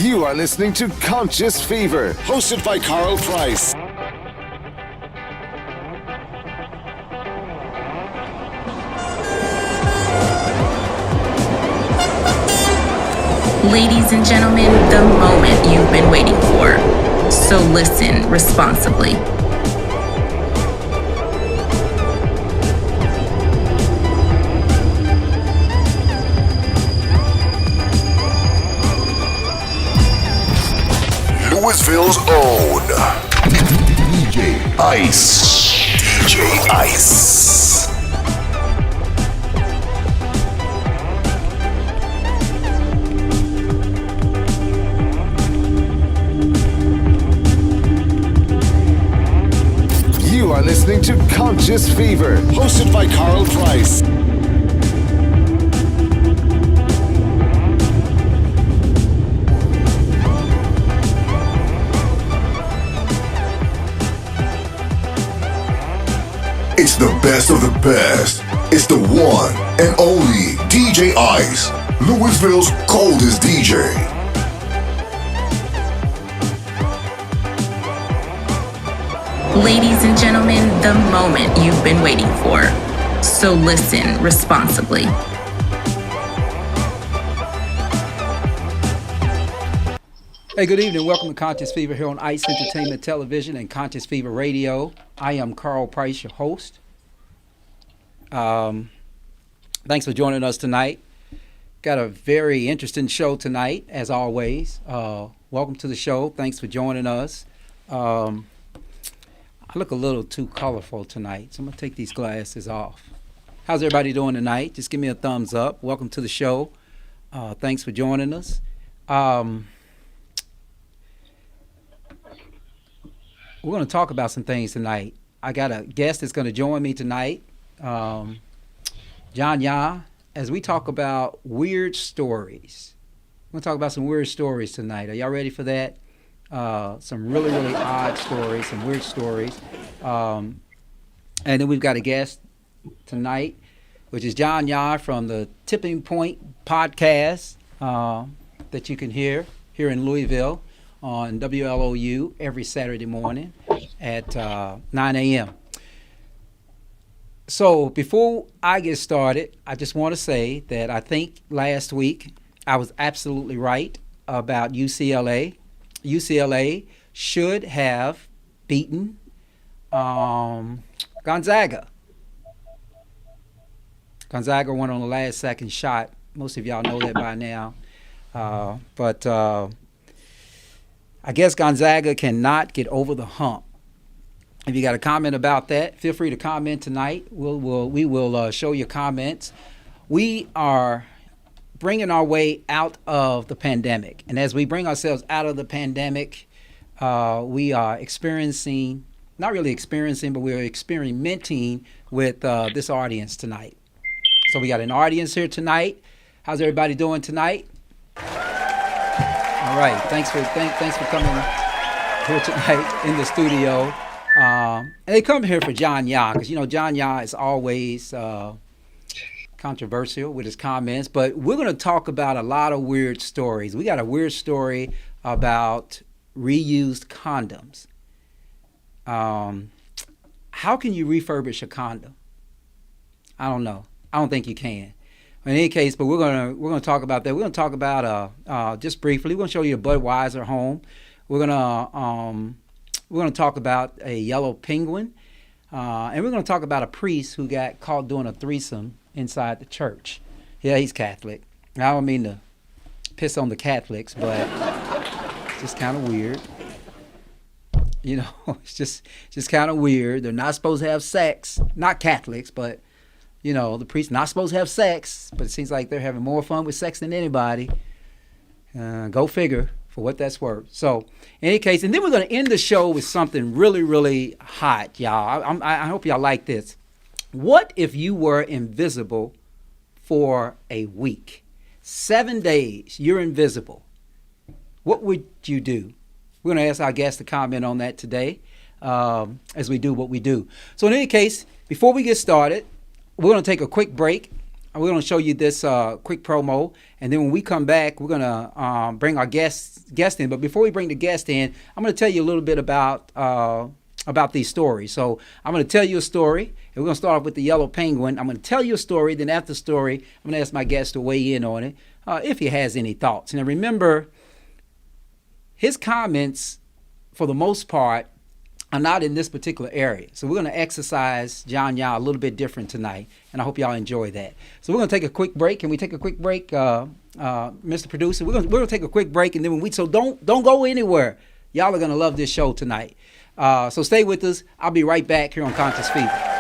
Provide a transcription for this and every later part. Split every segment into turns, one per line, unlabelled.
You are listening to Conscious Fever, hosted by Carl Price.
Ladies and gentlemen, the moment you've been waiting for. So listen responsibly.
Louisville's own DJ Ice. DJ Ice. You are listening to Conscious Fever, hosted by Carl Price. It's the best of the best. It's the one and only DJ Ice, Louisville's coldest DJ.
Ladies and gentlemen, the moment you've been waiting for. So listen responsibly.
Hey, good evening. Welcome to Conscious Fever here on Ice Entertainment Television and Conscious Fever Radio. I am Carl Price, your host. Thanks for joining us tonight. Got a very interesting show tonight, as always. Welcome to the show. Thanks for joining us. I look a little too colorful tonight, so I'm going to take these glasses off. How's everybody doing tonight? Just give me a thumbs up. Welcome to the show. Thanks for joining us. We're going to talk about some things tonight. I got a guest that's going to join me tonight, John Ya, as we talk about weird stories. We're going to talk about some weird stories tonight. Are y'all ready for that? Some really, really odd stories, some weird stories. And then we've got a guest tonight, which is John Ya from the Tipping Point podcast that you can hear here in Louisville on WLOU every Saturday morning at 9 a.m. So before I get started, I just want to say that I think last week I was absolutely right about UCLA. UCLA should have beaten Gonzaga. Gonzaga won on the last second shot. Most of y'all know that by now. But I guess Gonzaga cannot get over the hump. If you got a comment about that, feel free to comment tonight. We will show your comments. We are bringing our way out of the pandemic. And as we bring ourselves out of the pandemic, we are experiencing, not really experiencing, but we're experimenting with this audience tonight. So we got an audience here tonight. How's everybody doing tonight? All right. Thanks for coming here tonight in the studio. And they come here for John Ya, because, you know, John Ya is always controversial with his comments. But we're going to talk about a lot of weird stories. We got a weird story about reused condoms. How can you refurbish a condom? I don't know. I don't think you can. In any case, but we're gonna talk about that. We're gonna talk about just briefly. We're gonna show you a Budweiser home. We're gonna talk about a yellow penguin, and we're gonna talk about a priest who got caught doing a threesome inside the church. Yeah, he's Catholic. I don't mean to piss on the Catholics, but it's just kind of weird. You know, it's just kind of weird. They're not supposed to have sex. Not Catholics, but you know, the priest's not supposed to have sex, but it seems like they're having more fun with sex than anybody. Go figure, for what that's worth. So, in any case, and then we're going to end the show with something really, really hot, y'all. I hope y'all like this. What if you were invisible for a week? 7 days, you're invisible. What would you do? We're going to ask our guests to comment on that today as we do what we do. So, in any case, before we get started, we're going to take a quick break. we're going to show you this quick promo, and then when we come back, we're going to bring our guest in. But before we bring the guest in, I'm going to tell you a little bit about these stories. So I'm going to tell you a story, and we're going to start off with the yellow penguin. I'm going to tell you a story, then after the story, I'm going to ask my guest to weigh in on it, if he has any thoughts. Now remember, his comments, for the most part, are not in this particular area. So we're going to exercise John Yah a little bit different tonight, and I hope y'all enjoy that. So we're going to take a quick break. Can we take a quick break, Mr. Producer? We're going to take a quick break, and then don't go anywhere. Y'all are going to love this show tonight. So stay with us. I'll be right back here on Conscious Fever.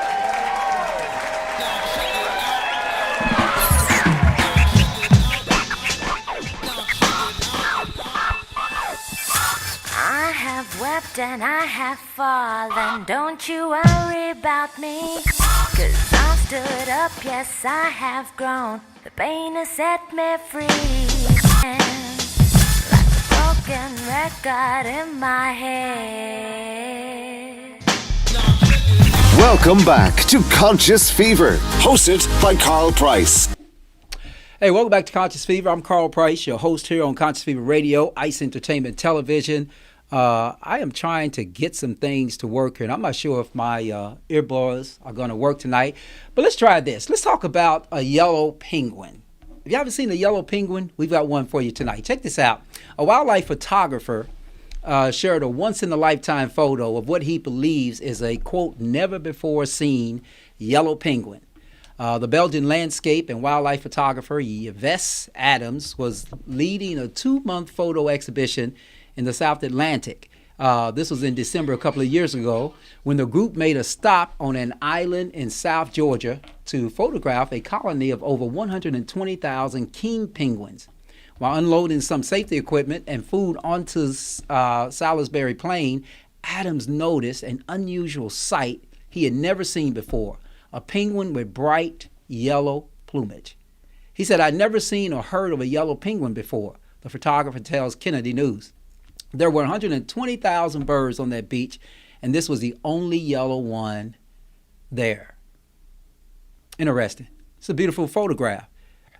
And I have fallen, don't you worry about me, 'cause I've stood up, yes I have grown, the pain has set me free, and like a broken record in my head.
Welcome back to Conscious Fever, hosted by Carl Price.
Hey, welcome back to Conscious Fever. I'm Carl Price, your host here on Conscious Fever Radio, ICE Entertainment Television. I am trying to get some things to work here, and I'm not sure if my earbuds are going to work tonight. But let's try this. Let's talk about a yellow penguin. If you haven't seen a yellow penguin, we've got one for you tonight. Check this out. A wildlife photographer shared a once-in-a-lifetime photo of what he believes is a, quote, never-before-seen yellow penguin. The Belgian landscape and wildlife photographer Yves Adams was leading a 2-month photo exhibition in the South Atlantic. This was in December a couple of years ago, when the group made a stop on an island in South Georgia to photograph a colony of over 120,000 king penguins. While unloading some safety equipment and food onto Salisbury Plain, Adams noticed an unusual sight he had never seen before: a penguin with bright yellow plumage. He said, "I'd never seen or heard of a yellow penguin before," the photographer tells Kennedy News. There were 120,000 birds on that beach, and this was the only yellow one there. Interesting. It's a beautiful photograph.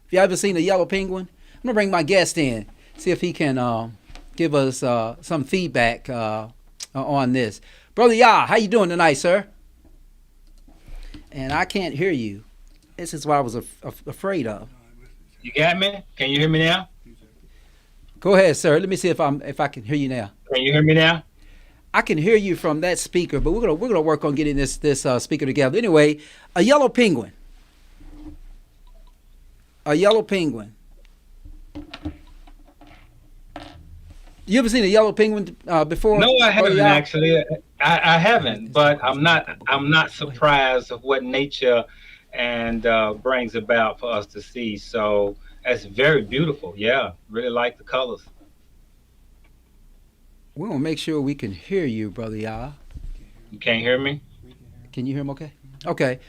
If you haven't seen a yellow penguin, I'm going to bring my guest in, see if he can give us some feedback on this. Brother Yah, how you doing tonight, sir? And I can't hear you. This is what I was afraid of.
You got me? Can you hear me now?
Go ahead, sir. Let me see if I can hear you now.
Can you hear me now?
I can hear you from that speaker, but we're gonna work on getting this speaker together. Anyway, a yellow penguin. A yellow penguin. You ever seen a yellow penguin before?
No, I haven't actually. I haven't, but I'm not surprised of what nature and brings about for us to see. So that's very beautiful. Yeah, really like the colors.
We're gonna make sure we can hear you, Brother Yah.
You can't hear me?
Can you hear him? Okay. Okay.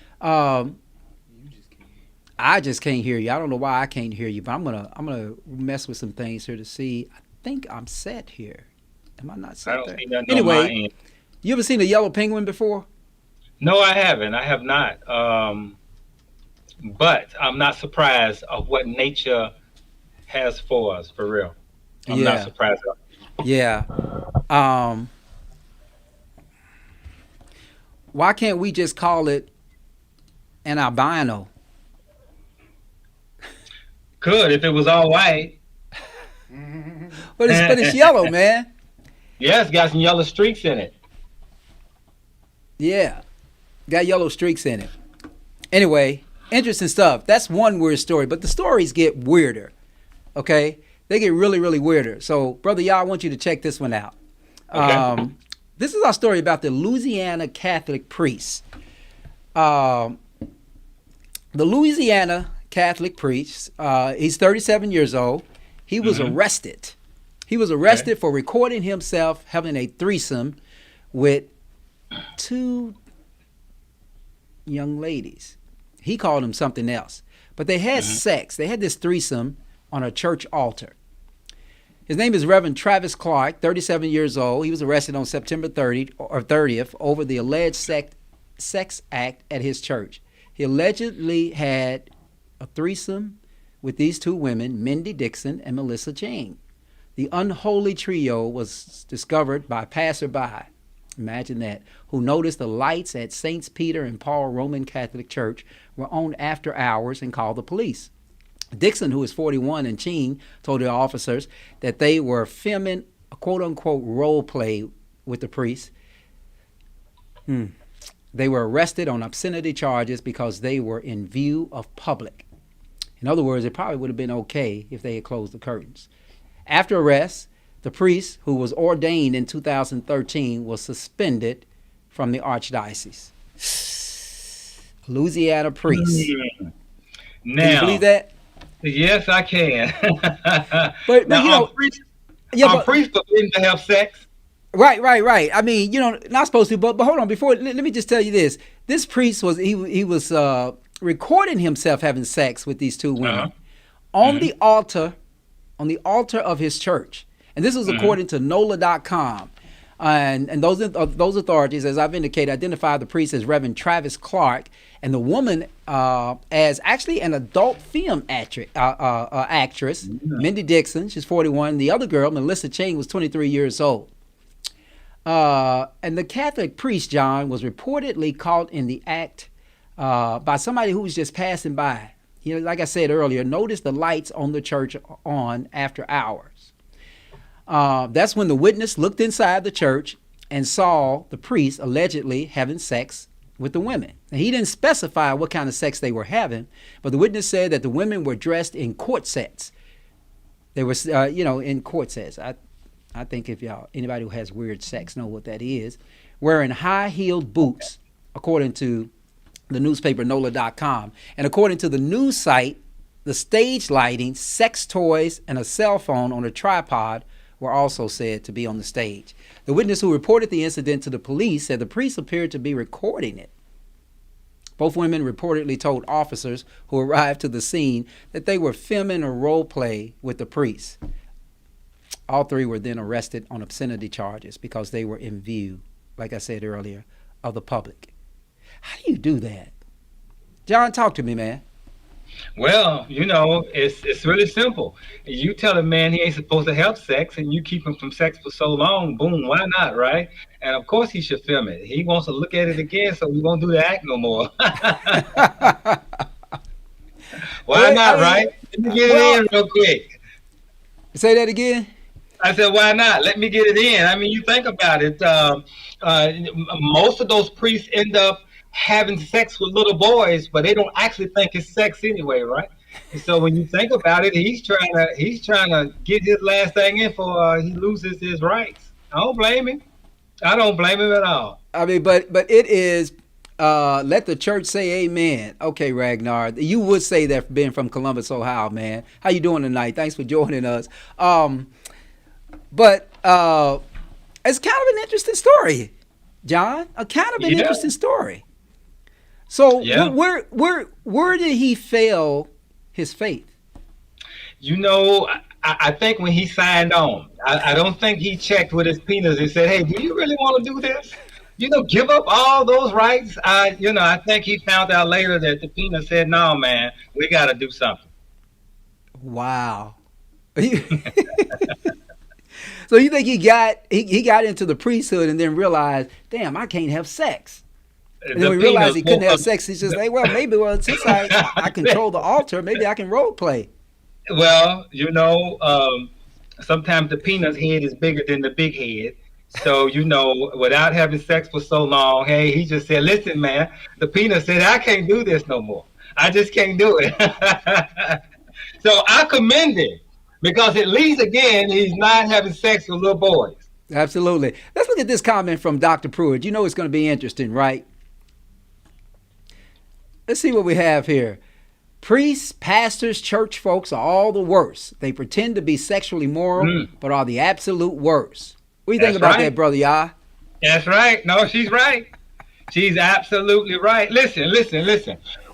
I just can't hear you. I don't know why I can't hear you, but I'm gonna mess with some things here to see. I think I'm set here. Am I not set
I don't
there?
see nothing
Anyway,
on my end.
You ever seen a yellow penguin before?
No, I haven't. I have not. But I'm not surprised of what nature has for us, for real. I'm not surprised at all.
Yeah. Why can't we just call it an albino?
Could if it was all white.
But it's yellow, man.
Yeah, it's got some yellow streaks in it.
Yeah. Got yellow streaks in it. Anyway, interesting stuff. That's one weird story, but the stories get weirder. Okay? They get really, really weirder. So, Brother Yah, I want you to check this one out.
Okay.
This is our story about the Louisiana Catholic priest. The Louisiana Catholic priest, he's 37 years old. He was arrested. He was arrested for recording himself having a threesome with 2 young ladies. He called them something else. But they had sex. They had this threesome on a church altar. His name is Reverend Travis Clark, 37 years old. He was arrested on September 30th over the alleged sex act at his church. He allegedly had a threesome with these two women, Mindy Dixon and Melissa Ching. The unholy trio was discovered by passerby, imagine that, who noticed the lights at St. Peter and Paul Roman Catholic Church were on after hours and called the police. Dixon, who is 41, and Ching told the officers that they were filming a quote-unquote role play with the priest. They were arrested on obscenity charges because they were in view of public. In other words, it probably would have been okay if they had closed the curtains. After arrest, the priest, who was ordained in 2013, was suspended from the Archdiocese. Louisiana Priest.
Now,
can you believe that?
Yes, I can.
But
now,
you know,
priests forbidden to have sex?
Right. I mean, not supposed to. But hold on. Before, let me just tell you this. This priest was he was recording himself having sex with these two women on the altar of his church, and this was according to NOLA.com. And those authorities, as I've indicated, identified the priest as Reverend Travis Clark, and the woman as actually an adult film actress, Mindy Dixon. She's 41. The other girl, Melissa Ching, was 23 years old. And the Catholic priest, John, was reportedly caught in the act by somebody who was just passing by. Like I said earlier, noticed the lights on the church on after hours. That's when the witness looked inside the church and saw the priest allegedly having sex with the women. Now, he didn't specify what kind of sex they were having, but the witness said that the women were dressed in corsets. They were, in corsets. I think if anybody who has weird sex know what that is, wearing high-heeled boots, according to the newspaper NOLA.com. And according to the news site, the stage lighting, sex toys, and a cell phone on a tripod were also said to be on the stage. The witness who reported the incident to the police said the priest appeared to be recording it. Both women reportedly told officers who arrived to the scene that they were filming a role play with the priest. All three were then arrested on obscenity charges because they were in view, like I said earlier, of the public. How do you do that? John, talk to me, man.
Well, it's really simple. You tell a man he ain't supposed to have sex and you keep him from sex for so long, boom, why not, right? And of course he should film it. He wants to look at it again, so we won't do the act no more. Why not, right? Let me get it in real quick.
Say that again?
I said, why not? Let me get it in. I mean, you think about it. Most of those priests end up having sex with little boys, but they don't actually think it's sex anyway, right? And so when you think about it, he's trying to get his last thing in before he loses his rights. I don't blame him. I don't blame him at all.
I mean, but it is let the church say amen. Okay, Ragnar, you would say that being from Columbus, Ohio, man. How you doing tonight? Thanks for joining us. But it's kind of an interesting story, John. A kind of an interesting story. So where did he fail his faith?
I think when he signed on, I don't think he checked with his penis and said, hey, do you really want to do this? Give up all those rights. I think he found out later that the penis said, no, man, we got to do something.
Wow. So you think he got into the priesthood and then realized, damn, I can't have sex. And then we realized he couldn't have sex. He's just like, since I control the altar, maybe I can role play.
Well, sometimes the penis head is bigger than the big head. So, without having sex for so long, hey, he just said, listen, man, the penis said, I can't do this no more. I just can't do it. So I commend him because at least, again, he's not having sex with little boys.
Absolutely. Let's look at this comment from Dr. Pruitt. It's going to be interesting, right? Let's see what we have here. Priests, pastors, church folks are all the worst. They pretend to be sexually moral, but are the absolute worst. What do you think about that, Brother Yah?
That's right. No, she's right. She's absolutely right. Listen.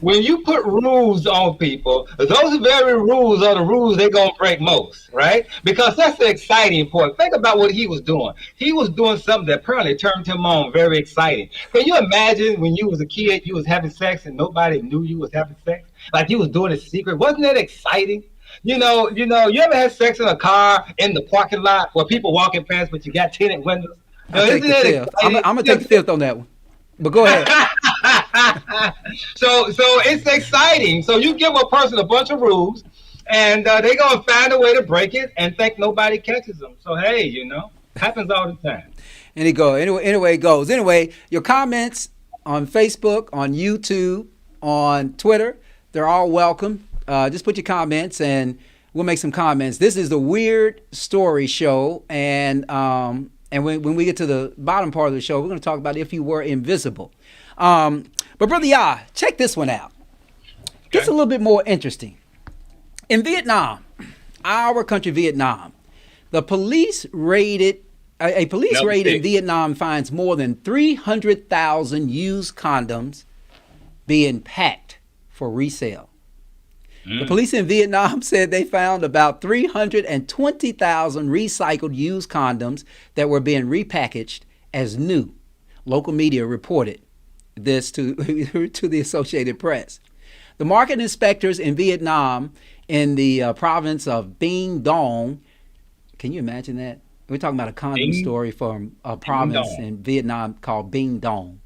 When you put rules on people, those very rules are the rules they're going to break most, right? Because that's the exciting part. Think about what he was doing. He was doing something that apparently turned him on, very exciting. Can you imagine when you was a kid, you was having sex and nobody knew you was having sex? like you was doing it secret. Wasn't that exciting? You ever had sex in a car in the parking lot where people walking past, but you got tinted windows?
I take the fifth. I'm gonna take the fifth on that one. But go ahead.
So it's exciting. So you give a person a bunch of rules, and they gonna find a way to break it and think nobody catches them. So hey, happens all the time.
And it goes. Anyway, it goes. Anyway, your comments on Facebook, on YouTube, on Twitter, they're all welcome. Just put your comments and we'll make some comments. This is the Weird Story Show, and when we get to the bottom part of the show, we're going to talk about if you were invisible. But Brother Yah, check this one out. Gets a little bit more interesting. In Vietnam, our country, Vietnam, the police raided. A police raid in Vietnam finds more than 300,000 used condoms being packed for resale. The police in Vietnam said they found about 320,000 recycled used condoms that were being repackaged as new. Local media reported this to the Associated Press. The market inspectors in Vietnam in the province of Binh Dong, can you imagine that? We're talking about a condom story from a province in Vietnam called Binh Dong.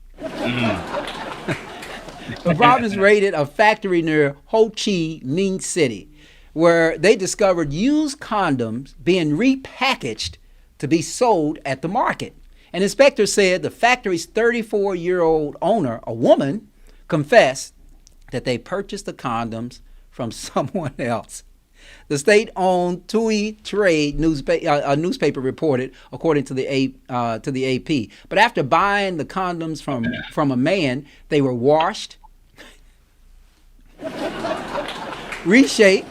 The province raided a factory near Ho Chi Minh City where they discovered used condoms being repackaged to be sold at the market. An inspector said the factory's 34-year-old owner, a woman, confessed that they purchased the condoms from someone else. The state-owned Tui Trade newspaper reported, according to the AP. But after buying the condoms from a man, they were washed, reshaped,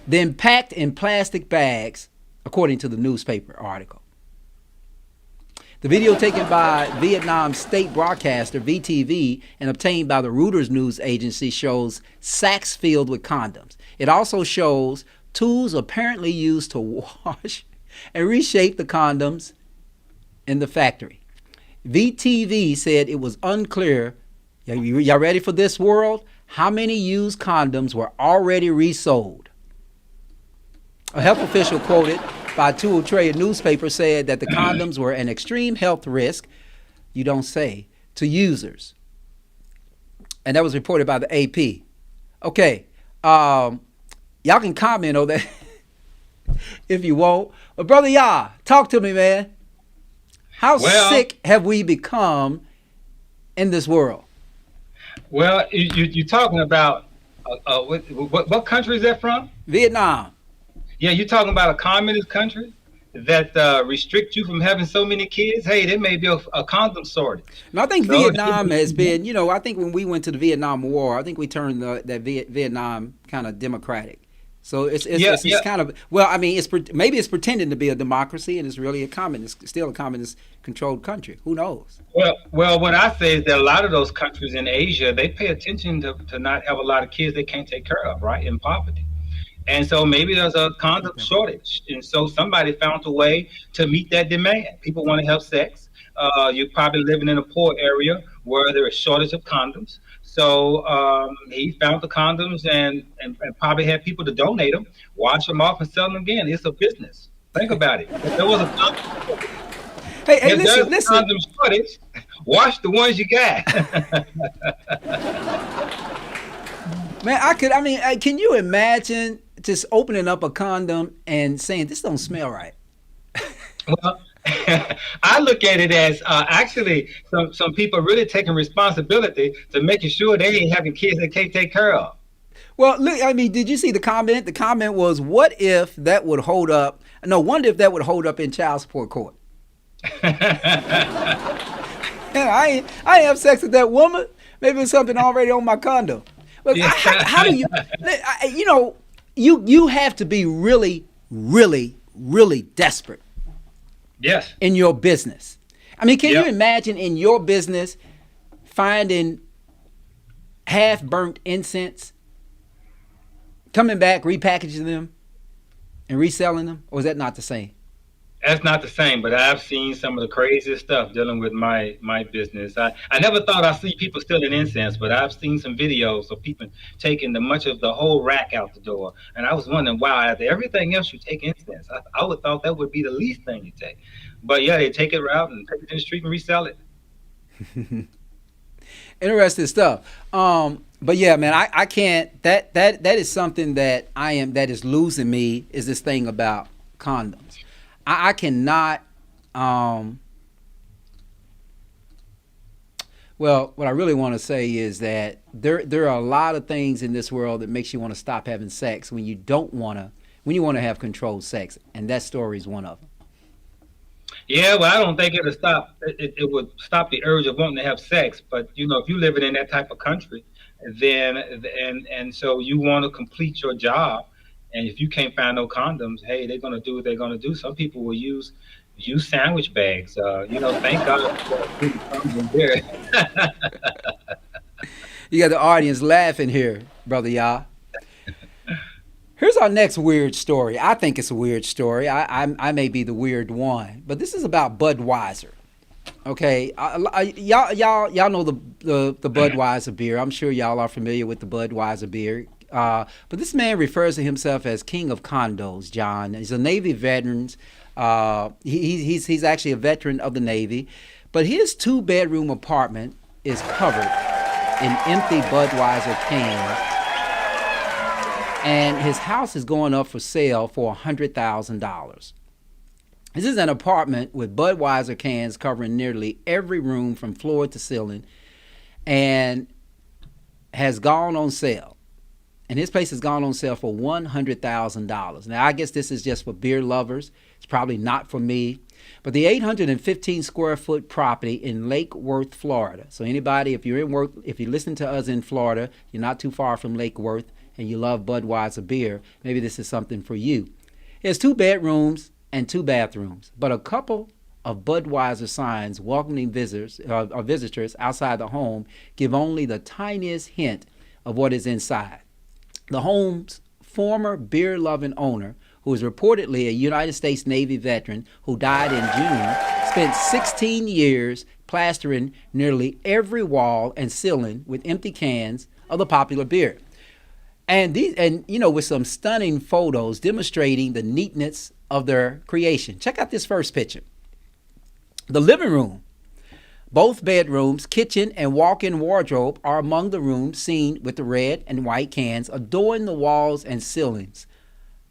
then packed in plastic bags, according to the newspaper article. The video taken by Vietnam's state broadcaster, VTV, and obtained by the Reuters news agency shows sacks filled with condoms. It also shows tools apparently used to wash and reshape the condoms in the factory. VTV said it was unclear, y'all ready for this world, how many used condoms were already resold. A health official quoted by Tui Trade newspaper said that the condoms were an extreme health risk, you don't say, to users. And that was reported by the AP. Okay, y'all can comment on that if you want. But Brother Yah, talk to me, man. How sick have we become in this world?
Well, you're talking about, what country is that from?
Vietnam.
Yeah, you're talking about a communist country that restrict you from having so many kids. Hey, there may be a condom shortage.
And I think Vietnam has been, I think when we went to the Vietnam War, I think we turned that Vietnam kind of democratic. So it's kind of, maybe it's pretending to be a democracy and it's really still a communist controlled country. Who knows?
Well, what I say is that a lot of those countries in Asia, they pay attention to not have a lot of kids they can't take care of, right, in poverty. And so maybe there's a condom shortage. And so somebody found a way to meet that demand. People want to have sex. You're probably living in a poor area where there is shortage of condoms. So he found the condoms and probably had people to donate them, wash them off and sell them again. It's a business. Think about it. If there was a condom shortage, listen. Condom shortage, wash the ones you got.
Man, can you imagine just opening up a condom and saying, this don't smell right?
Well, I look at it as actually some people really taking responsibility to making sure they ain't having kids they can't take care of.
Well, look, did you see the comment? The comment was, wonder if that would hold up in child support court. I ain't have sex with that woman. Maybe it's something already on my condo. But how do you have to be really, really, really desperate.
Yes.
In your business. Can you imagine in your business finding half-burnt incense, coming back, repackaging them, and reselling them? Or is that not the same?
That's not the same, but I've seen some of the craziest stuff dealing with my business. I never thought I'd see people stealing incense, but I've seen some videos of people taking much of the whole rack out the door. And I was wondering, wow, after everything else you take incense. I would thought that would be the least thing you take. But yeah, they take it out and take it in the street and resell it.
Interesting stuff. But yeah, man, I can't. That is something that that is losing me, is this thing about condoms. I cannot. Well, what I really want to say is that there are a lot of things in this world that makes you want to stop having sex when you want to have controlled sex, and that story is one of them.
Yeah, well, I don't think it'll stop. It would stop the urge of wanting to have sex. But if you're living in that type of country, then and so you want to complete your job, and if you can't find no condoms, hey, they're gonna do what they're gonna do. Some people will use sandwich bags. Thank God for condoms there.
You got the audience laughing here, brother Yah. Here's our next weird story. I think it's a weird story. I may be the weird one, but this is about Budweiser. Okay, y'all know the Budweiser beer. I'm sure y'all are familiar with the Budweiser beer. But this man refers to himself as King of Condos. John, he's a Navy veteran. He's actually a veteran of the Navy, but his 2-bedroom apartment is covered in empty Budweiser cans. And his house is going up for sale for $100,000. This is an apartment with Budweiser cans covering nearly every room from floor to ceiling, and has gone on sale. And his place has gone on sale for $100,000. Now, I guess this is just for beer lovers. It's probably not for me. But the 815 square foot property in Lake Worth, Florida. So anybody, if you listen to us in Florida, you're not too far from Lake Worth, and you love Budweiser beer, maybe this is something for you. It has 2 bedrooms and 2 bathrooms, but a couple of Budweiser signs welcoming visitors outside the home give only the tiniest hint of what is inside. The home's former beer-loving owner, who is reportedly a United States Navy veteran who died in June, spent 16 years plastering nearly every wall and ceiling with empty cans of the popular beer. And with some stunning photos demonstrating the neatness of their creation. Check out this first picture. The living room, both bedrooms, kitchen, and walk-in wardrobe are among the rooms seen with the red and white cans adorning the walls and ceilings.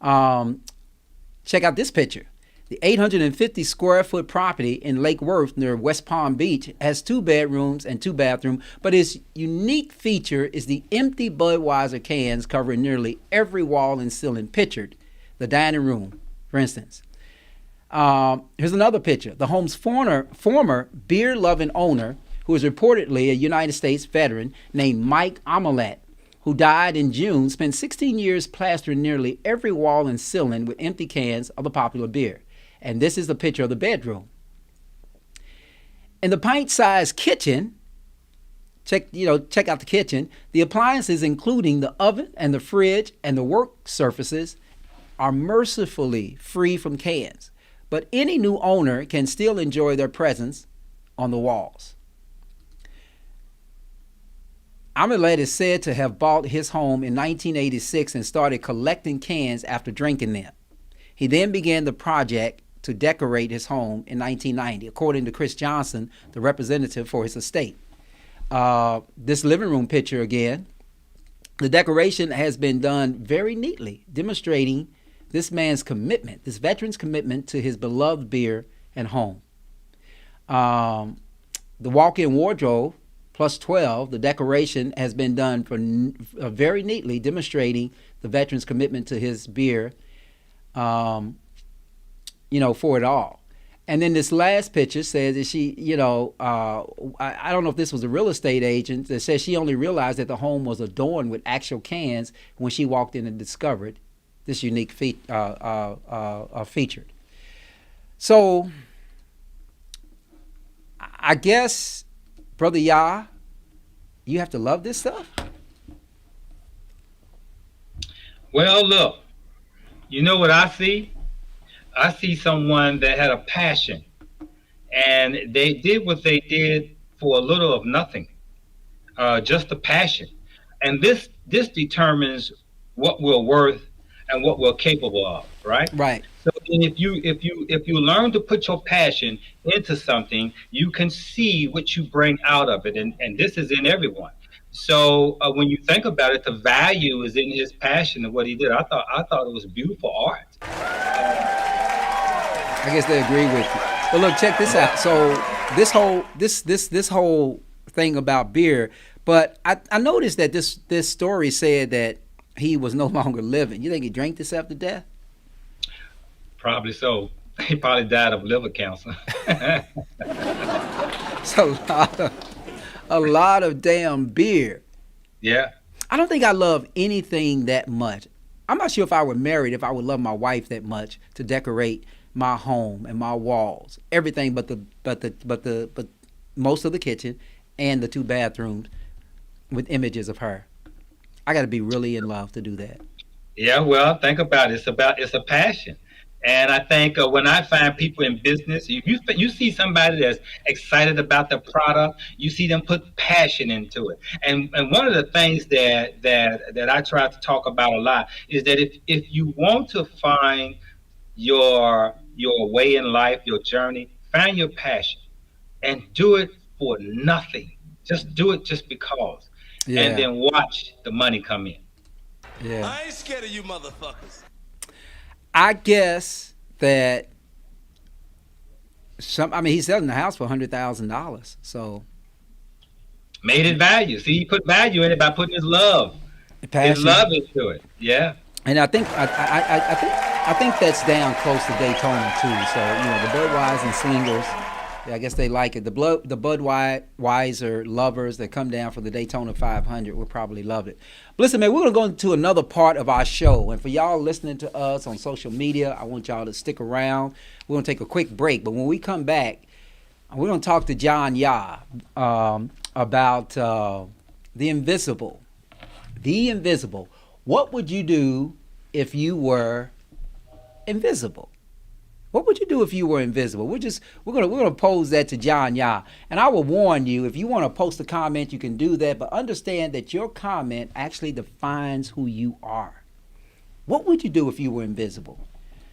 Check out this picture. The 850 square foot property in Lake Worth near West Palm Beach has 2 bedrooms and 2 bathrooms, but its unique feature is the empty Budweiser cans covering nearly every wall and ceiling pictured. The dining room, for instance. Here's another picture. The home's former beer-loving owner, who is reportedly a United States veteran named Mike Amelet, who died in June, spent 16 years plastering nearly every wall and ceiling with empty cans of the popular beer. And this is the picture of the bedroom. In the pint-sized kitchen, check out the kitchen. The appliances, including the oven and the fridge and the work surfaces, are mercifully free from cans. But any new owner can still enjoy their presence on the walls. Amelet is said to have bought his home in 1986 and started collecting cans after drinking them. He then began the project to decorate his home in 1990, according to Chris Johnson, the representative for his estate. This living room picture again, the decoration has been done very neatly, demonstrating this man's commitment, this veteran's commitment to his beloved beer and home. The walk-in wardrobe, plus 12, the decoration has been done very neatly, demonstrating the veteran's commitment to his beer, for it all. And then this last picture says that she, I don't know if this was a real estate agent that says she only realized that the home was adorned with actual cans when she walked in and discovered this unique featured. So I guess, Brother Yah, you have to love this stuff?
Well, look, you know what I see? I see someone that had a passion, and they did what they did for a little of nothing, just a passion. And this determines what we're worth and what we're capable of, right?
Right.
So if you learn to put your passion into something, you can see what you bring out of it, and this is in everyone. So when you think about it, the value is in his passion and what he did. I thought it was beautiful art.
I guess they agree with you. But look, check this out. So this whole thing about beer, but I noticed that this story said that he was no longer living. You think he drank himself to death?
Probably so. He probably died of liver cancer.
So a lot of damn beer.
Yeah.
I don't think I love anything that much. I'm not sure if I were married, if I would love my wife that much to decorate my home and my walls, everything but most of the kitchen and the 2 bathrooms with images of her. I got to be really in love to do that.
Yeah, well, think about it. It's a passion. And I think when I find people in business, you see somebody that's excited about the product, you see them put passion into it. And one of the things that I try to talk about a lot is that if you want to find your way in life, your journey, find your passion and do it for nothing. Just do it just because.
Yeah.
And then watch the money come in.
Yeah.
I ain't scared of you motherfuckers.
I guess that he's selling the house for $100,000. So
Made it value. See, he put value in it by putting his love into it. Yeah.
And I think that's down close to Daytona too. So the Budweiser and Slingers, I guess they like it. The Budweiser lovers that come down for the Daytona 500 will probably love it. But listen, man, we're gonna go into another part of our show, and for y'all listening to us on social media, I want y'all to stick around. We're gonna take a quick break, but when we come back, we're gonna talk to John Yah about the invisible. The invisible. What would you do if you were invisible? What would you do if you were invisible? We're gonna pose that to John Yah. And I will warn you, if you want to post a comment, you can do that, but understand that your comment actually defines who you are. What would you do if you were invisible?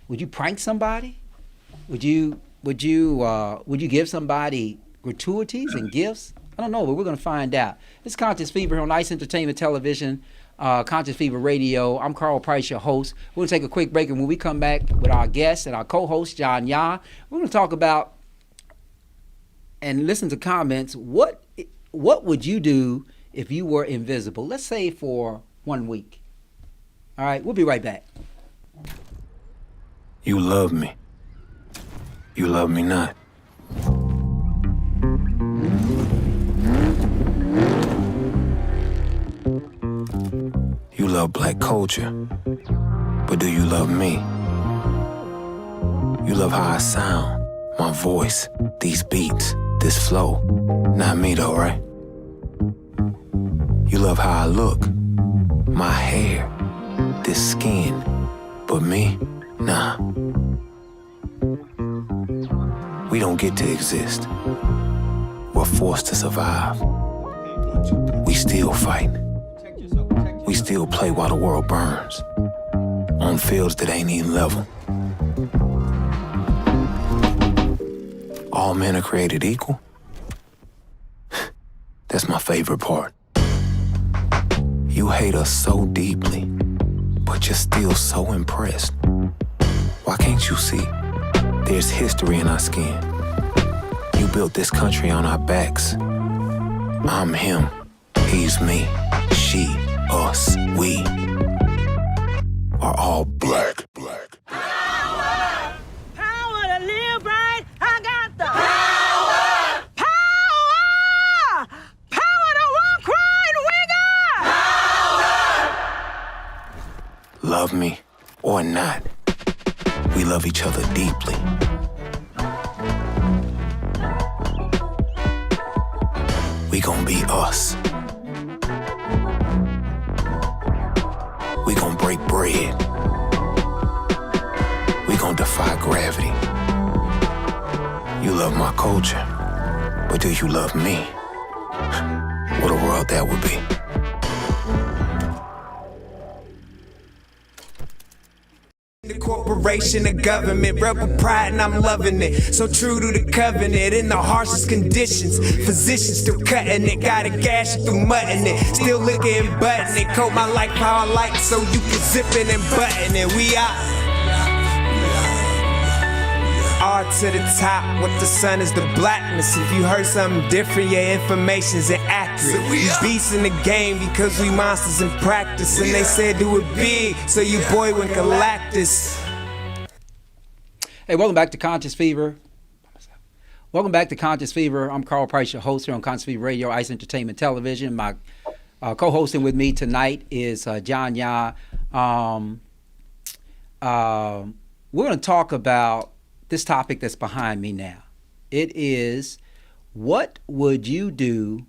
Would you prank somebody? Would you give somebody gratuities and gifts? I don't know, but we're gonna find out. This is Conscious Fever on Ice Entertainment Television. Conscious Fever Radio. I'm Carl Price, your host. We're going to take a quick break, and when we come back with our guest and our co-host, John Yah, we're going to talk about and listen to comments. What would you do if you were invisible? Let's say for 1 week. All right, we'll be right back.
You love me. You love me not. You love black culture, but do you love me? You love how I sound, my voice, these beats, this flow. Not me though, right? You love how I look, my hair, this skin, but me, nah. We don't get to exist. We're forced to survive. We still fight. We still play while the world burns, on fields that ain't even level. All men are created equal? That's my favorite part. You hate us so deeply, but you're still so impressed. Why can't you see? There's history in our skin. You built this country on our backs. I'm him, he's me, she, us, we are all black.
Power to live right. I got the power. Power to walk right. We got power.
Love me or not, we love each other deeply. We gon' be us. We gon' break bread. We gon' defy defy gravity. You love my culture, but do you love me? What a world that would be.
The corporation, the government, rebel pride, and I'm loving it. So true to the covenant in the harshest conditions. Physicians still cutting it, gotta gash it through mutton it. Still looking and button it. Coat my life how I like, so you can zip it and button it. We out. R to the top, what the sun is the blackness. If you heard something different, your information's inaccurate. We beasts in the game because we monsters in practice. And they said do it big, so your boy went Galactus.
Hey, welcome back to Conscious Fever. Welcome back to Conscious Fever. I'm Carl Price, your host here on Conscious Fever Radio, Ice Entertainment Television. My co-hosting with me tonight is John Ya. We're going to talk about this topic that's behind me now. It is, what would you do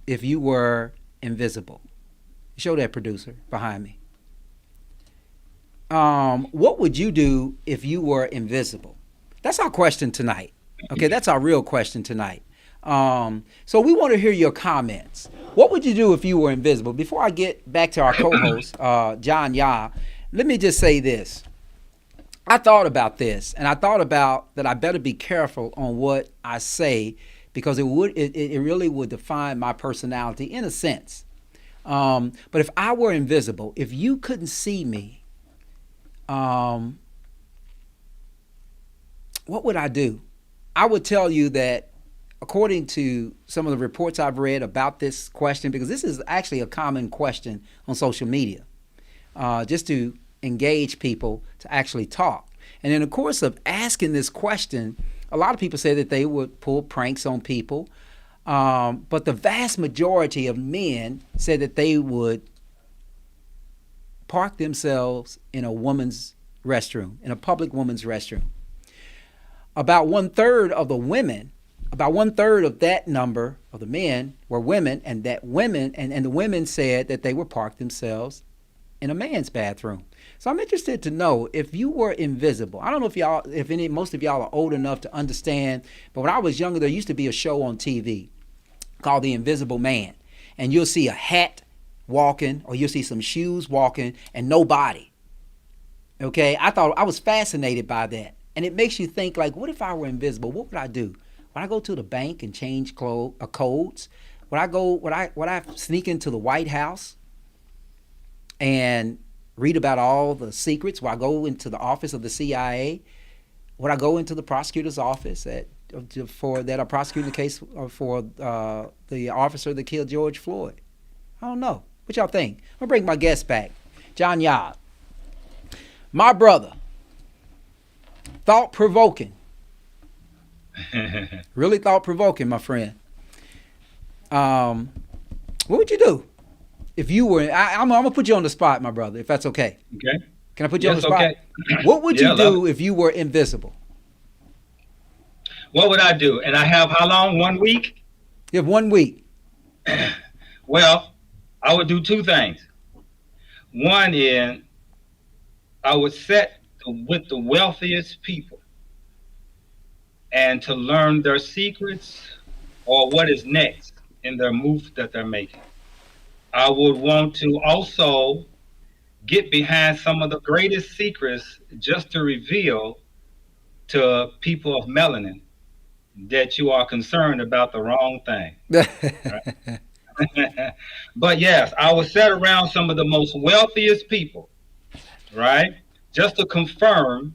if you were invisible? Show that, producer, behind me. What would you do if you were invisible? That's our question tonight. Okay, that's our real question tonight. So we want to hear your comments. What would you do if you were invisible? Before I get back to our co-host, John Ya, let me just say this. I thought about this, and I thought about that I better be careful on what I say, because it really would define my personality in a sense. But if I were invisible, if you couldn't see me, what would I do? I would tell you that, according to some of the reports I've read about this question, because this is actually a common question on social media, just to engage people to actually talk. And in the course of asking this question, a lot of people say that they would pull pranks on people, but the vast majority of men said that they would park themselves in a woman's restroom, in a public woman's restroom. About 1/3 of the women, about 1/3 of that number of the men were women, and that women and the women said that they would park themselves in a man's bathroom. So I'm interested to know, if you were invisible. I don't know if most of y'all are old enough to understand, but when I was younger, there used to be a show on TV called The Invisible Man, and you'll see a hat walking, or you'll see some shoes walking, and no body. Okay, I was fascinated by that, and it makes you think, like, what if I were invisible? What would I do? Would I go to the bank and change codes? Would I sneak into the White House and read about all the secrets? Would I go into the office of the CIA? Would I go into the prosecutor's office that are prosecuting the case for the officer that killed George Floyd? I don't know. What y'all think? I'm gonna bring my guest back, John Ya. My brother, thought-provoking. Really thought-provoking, my friend. What would you do if you were? I'm gonna put you on the spot, my brother, if that's okay.
Okay.
Can I put you on the spot?
Okay.
What would you do if you were invisible?
What would I do? And I have how long? 1 week?
You have 1 week.
Well, I would do two things. One is, I would sit with the wealthiest people and to learn their secrets or what is next in their move that they're making. I would want to also get behind some of the greatest secrets just to reveal to people of melanin that you are concerned about the wrong thing. Right? But yes, I would sit around some of the most wealthiest people, right? Just to confirm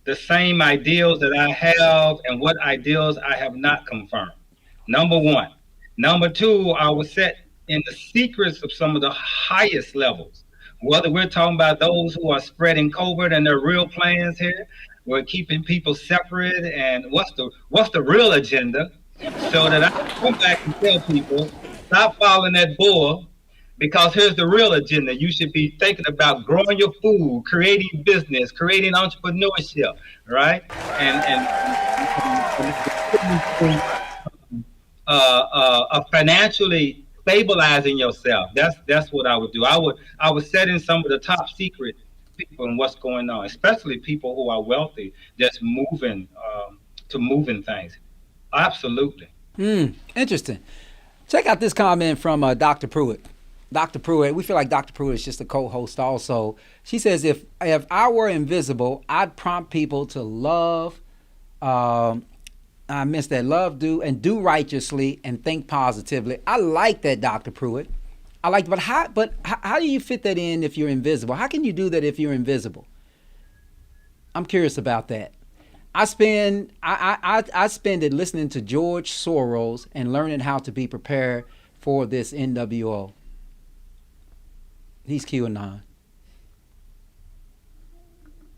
the same ideals that I have and what ideals I have not confirmed. Number one. Number two, I would sit in the secrets of some of the highest levels, whether we're talking about those who are spreading COVID and their real plans here, we're keeping people separate, and what's the real agenda, so that I can come back and tell people, stop following that bull, because here's the real agenda. You should be thinking about growing your food, creating business, creating entrepreneurship, right? And financially stabilizing yourself. That's what I would do. I would set in some of the top secret people and what's going on, especially people who are wealthy, just moving things. Absolutely.
Interesting. Check out this comment from Dr. Pruitt. Dr. Pruitt, we feel like Dr. Pruitt is just a co-host also. She says, if I were invisible, I'd prompt people to love, I missed that, love, do righteously and think positively. I like that, Dr. Pruitt. I like, but how do you fit that in if you're invisible? How can you do that if you're invisible? I'm curious about that. I spend it listening to George Soros and learning how to be prepared for this NWO. He's QAnon.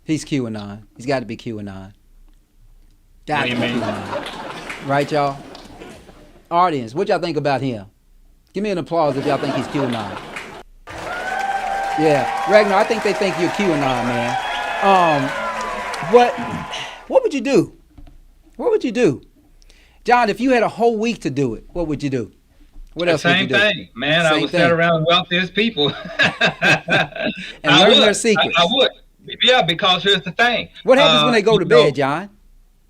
He's QAnon. He's got to be QAnon. Got to be QAnon. Right, y'all? Audience, what y'all think about him? Give me an applause if y'all think he's QAnon. Yeah, Ragnar, I think they think you're QAnon, man. What would you do? What would you do? John, if you had a whole week to do it, what would you do? What else would you do?
Same thing, man. I would sit around the wealthiest people.
And learn their secrets.
I would. Yeah, because here's the thing.
What happens when they go to bed, John?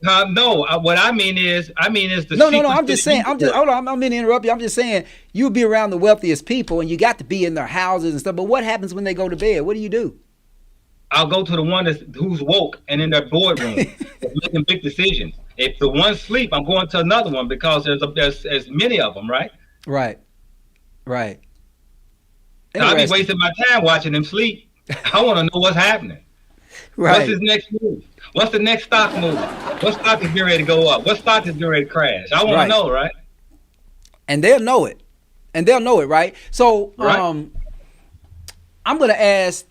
No, what I mean is the
No. I'm just saying. Hold on. I'm going to interrupt you. I'm just saying you'll be around the wealthiest people, and you got to be in their houses and stuff. But what happens when they go to bed? What do you do?
I'll go to the one who's woke and in their boardroom making big decisions. If the one's asleep, I'm going to another one because there's many of them, right?
Right.
I'll be wasting my time watching them sleep. I want to know what's happening.
Right.
What's his next move? What's the next stock move? What stock is getting ready to go up? What stock is getting ready to crash? I want to know, right?
And they'll know it. Right? So I'm going to ask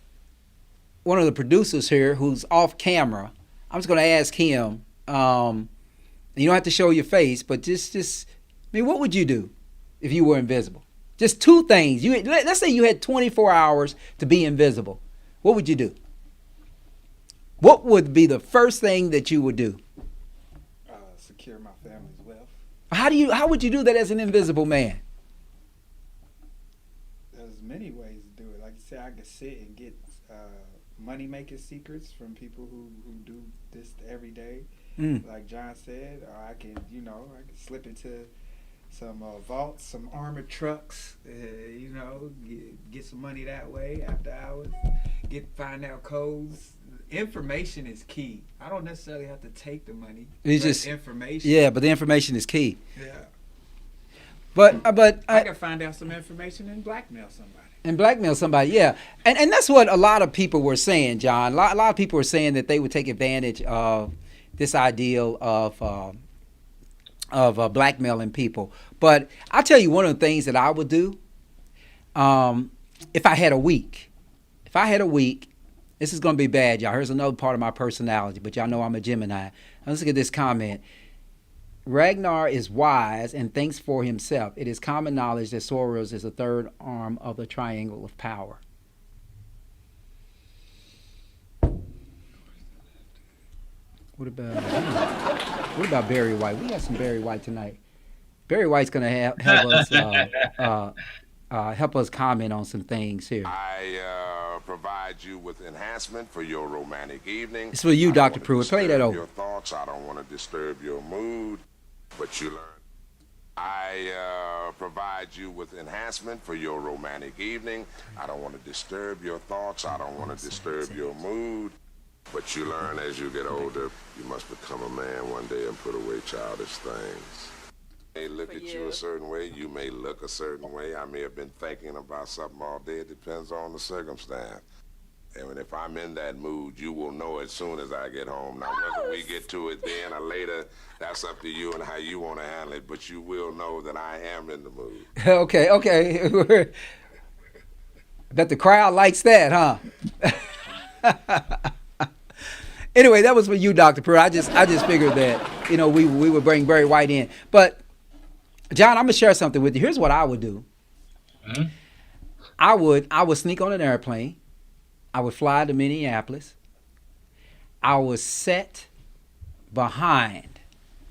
one of the producers here who's off camera. I'm just going to ask him, you don't have to show your face, but just what would you do if you were invisible? Just two things. Let's say you had 24 hours to be invisible. What would you do? What would be the first thing that you would do?
Secure my family's wealth.
How would you do that as an invisible man?
There's many ways to do it. Like you say, I could sit and get money making secrets from people who do this every day. Like John said, or I can slip into some vaults, some armored trucks, get some money that way after hours, find out codes. Information is key. I don't necessarily have to take the money. It's just information.
Yeah, but the information is key.
Yeah.
But
I can find out some information and blackmail somebody.
Yeah. And that's what a lot of people were saying, John. A lot of people were saying that they would take advantage of this ideal of blackmailing people. But I'll tell you one of the things that I would do if I had a week. This is going to be bad, y'all. Here's another part of my personality, but y'all know I'm a Gemini. Let's look at this comment. Ragnar is wise and thinks for himself. It is common knowledge that Soros is the third arm of the triangle of power. What about Barry White? We got some Barry White tonight. Barry White's going to help us comment on some things here.
I provide you with enhancement for your romantic evening.
It's for you, Dr. Pruitt. Play that over.
Your thoughts. I don't want to disturb your mood, but you learn. I provide you with enhancement for your romantic evening. I don't want to disturb your thoughts. I don't want to disturb your mood, but you learn as you get older. You must become a man one day and put away childish things. May look at you a certain way, you may look a certain way. I may have been thinking about something all day. It depends on the circumstance. And if I'm in that mood, you will know as soon as I get home. Now, whether we get to it then or later, that's up to you and how you want to handle it. But you will know that I am in the mood.
Okay. Bet the crowd likes that, huh? Anyway, that was for you, Dr. Pruitt. I just figured that, we would bring Barry White in. But John, I'm gonna share something with you. Here's what I would do.
Mm-hmm.
I would sneak on an airplane. I would fly to Minneapolis. I was set behind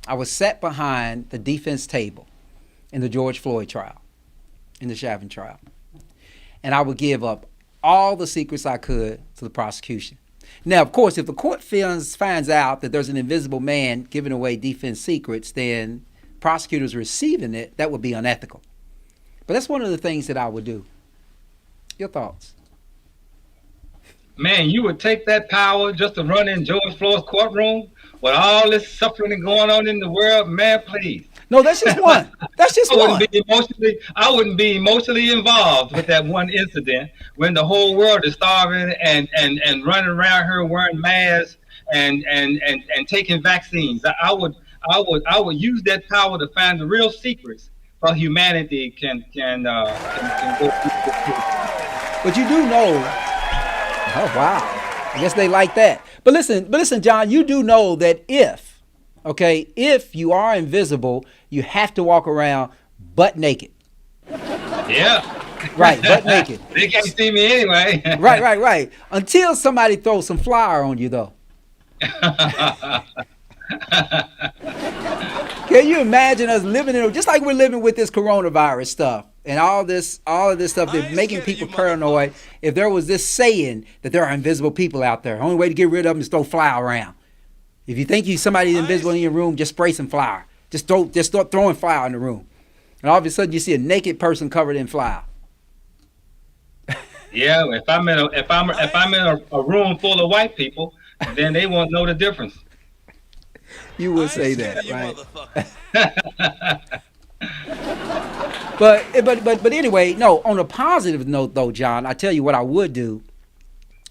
the defense table in the George Floyd trial, in the Chauvin trial. And I would give up all the secrets I could to the prosecution. Now, of course, if the court finds out that there's an invisible man giving away defense secrets, then prosecutors receiving it, that would be unethical. But that's one of the things that I would do. Your thoughts?
Man, you would take that power just to run in George Floyd's courtroom with all this suffering going on in the world? Man, please.
No, that's just one. That's just one.
I wouldn't be emotionally involved with that one incident when the whole world is starving and running around here wearing masks and taking vaccines. I would use that power to find the real secrets for humanity can go through.
But you do know. Oh wow. I guess they like that. But listen, John, you do know that if you are invisible, you have to walk around butt naked.
Yeah.
Right, butt naked.
They can't see me anyway.
Right. Until somebody throws some flour on you, though. Can you imagine us living in, just like we're living with this coronavirus stuff and all of this stuff that's making people paranoid? If there was this saying that there are invisible people out there, the only way to get rid of them is throw flour around. If you think somebody's invisible in your room, just spray some flour. Just start throwing flour in the room, and all of a sudden you see a naked person covered in flour.
Yeah, if I'm in a room full of white people, then they won't know the difference.
You would say that, right? But anyway, no. On a positive note, though, John, I tell you what I would do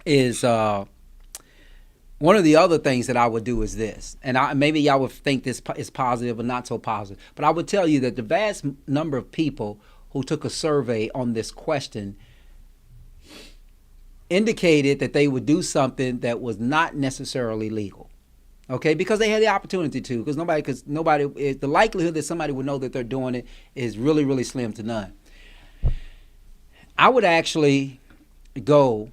is one of the other things that I would do is this, and maybe y'all would think this is positive or not so positive, but I would tell you that the vast number of people who took a survey on this question indicated that they would do something that was not necessarily legal. Okay, because they had the opportunity to, because nobody, the likelihood that somebody would know that they're doing it is really, really slim to none. I would actually go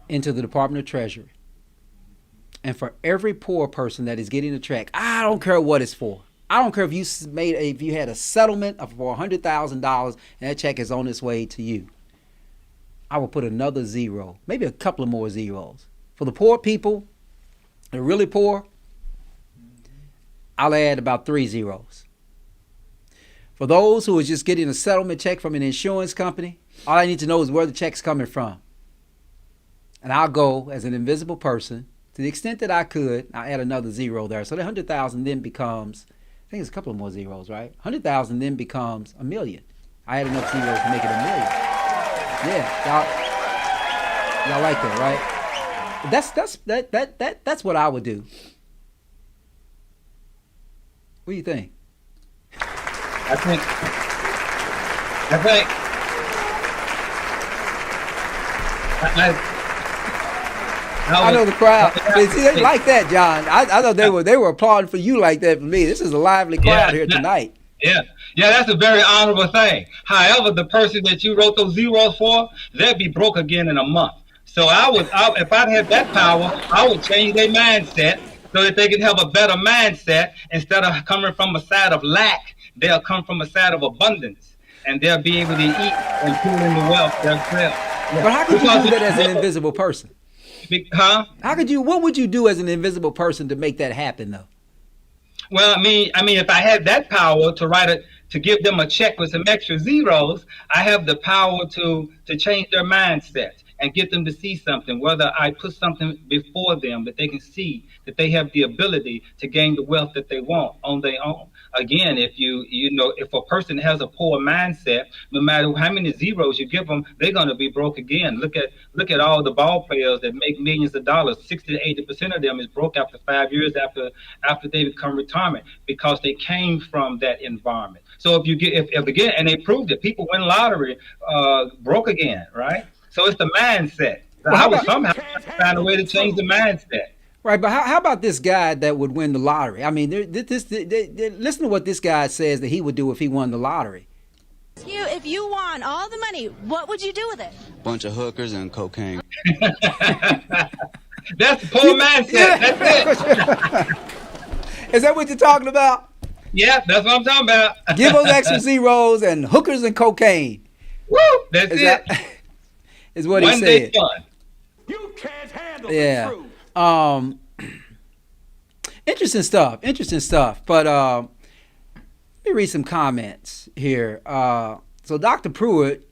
into the Department of Treasury, and for every poor person that is getting a check, I don't care what it's for. I don't care if you had a settlement for $100,000 and that check is on its way to you. I will put another zero, maybe a couple of more zeros. For the poor people, the really poor, I'll add about 3 zeros. For those who are just getting a settlement check from an insurance company, all I need to know is where the check's coming from. And I'll go as an invisible person, to the extent that I could, I'll add another zero there. So the 100,000 then becomes, I think it's a couple of more zeros, right? 100,000 then becomes $1 million. I add enough zeros to make it $1 million. Yeah, y'all like that, right? That's what I would do. What do you think?
I
know the crowd. See, they like that, John. I thought they were applauding for you like that for me. This is a lively crowd here tonight.
Yeah, that's a very honorable thing. However, the person that you wrote those zeros for, they'd be broke again in a month. So if I had that power, I would change their mindset so that they can have a better mindset. Instead of coming from a side of lack, they'll come from a side of abundance, and they'll be able to eat and pull in the wealth themselves. Yeah.
But how could you do that as an invisible person?
Huh?
What would you do as an invisible person to make that happen, though?
Well, I mean, if I had that power to give them a check with some extra zeros, I have the power to change their mindset and get them to see something, whether I put something before them that they can see that they have the ability to gain the wealth that they want on their own. Again, if if a person has a poor mindset, no matter how many zeros you give them, they're going to be broke again. Look at all the ball players that make millions of dollars. 60 to 80% of them is broke after 5 years after they become retirement, because they came from that environment. So if again, and they proved it, people win lottery broke again, right? So it's the mindset. I would somehow find a way to change the mindset.
Right, but how about this guy that would win the lottery? I mean, listen to what this guy says that he would do if he won the lottery.
If you won all the money, what would you do with it?
Bunch of hookers and cocaine.
That's the poor mindset. That's
it. Is that what you're talking about?
Yeah, that's what I'm talking about.
Give those extra zeros and hookers and cocaine.
Woo! That's
Is
it.
Is what
One
he
day
said.
done.
You can't handle
Yeah.
the truth.
Interesting stuff. Interesting stuff. But let me read some comments here. So Dr. Pruitt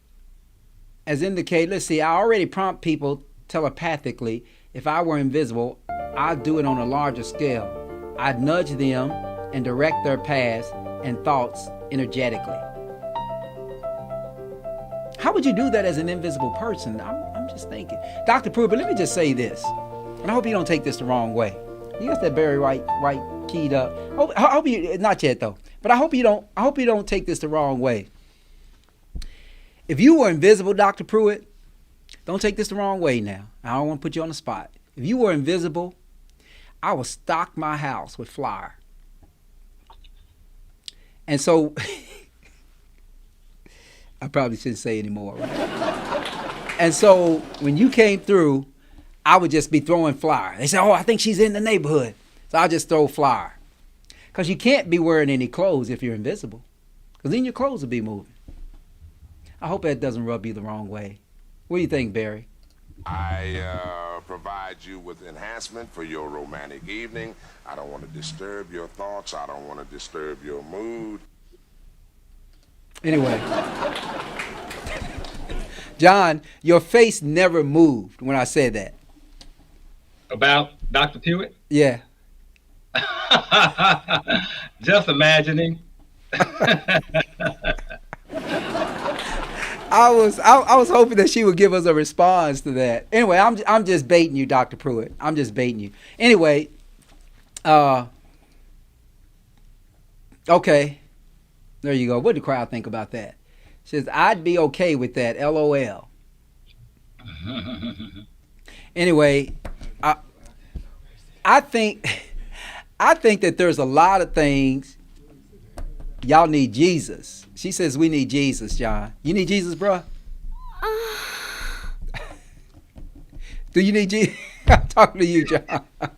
has indicated, let's see, I already prompt people telepathically. If I were invisible, I'd do it on a larger scale. I'd nudge them and direct their paths and thoughts energetically. How would you do that as an invisible person? I'm just thinking. Dr. Pruitt, but let me just say this. And I hope you don't take this the wrong way. You got that Barry White keyed up. I hope you, not yet though, but I hope you don't take this the wrong way. If you were invisible, Dr. Pruitt, don't take this the wrong way now. I don't want to put you on the spot. If you were invisible, I would stock my house with flour. And so, I probably shouldn't say anymore, right? And so, when you came through, I would just be throwing flour. They say, oh, I think she's in the neighborhood. So I'll just throw flour. Because you can't be wearing any clothes if you're invisible. Because then your clothes will be moving. I hope that doesn't rub you the wrong way. What do you think, Barry?
I provide you with enhancement for your romantic evening. I don't want to disturb your thoughts. I don't want to disturb your mood.
Anyway. John, your face never moved when I said that.
About Dr. Pruitt?
Yeah.
Just imagining.
I was hoping that she would give us a response to that. Anyway, I'm just baiting you, Dr. Pruitt. I'm just baiting you. Anyway, okay. There you go. What did the crowd think about that? She says, I'd be okay with that. LOL. Anyway, I think that there's a lot of things y'all need Jesus. She says we need Jesus, John. You need Jesus, bruh? Do you need Jesus? I'm talking to you, John. That's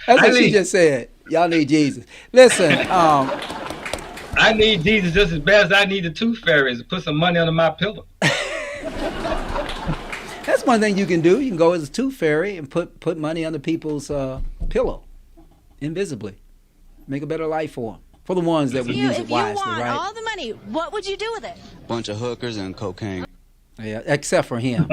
what she just said. Y'all need Jesus. Listen,
I need Jesus just as bad as I need the tooth fairies to put some money under my pillow.
That's one thing you can do. You can go as a tooth fairy and put money under people's pillow, invisibly. Make a better life for them. For the ones that would use it wisely,
if you want
right?
all the money, what would you do with it?
Bunch of hookers and cocaine.
Yeah, except for him.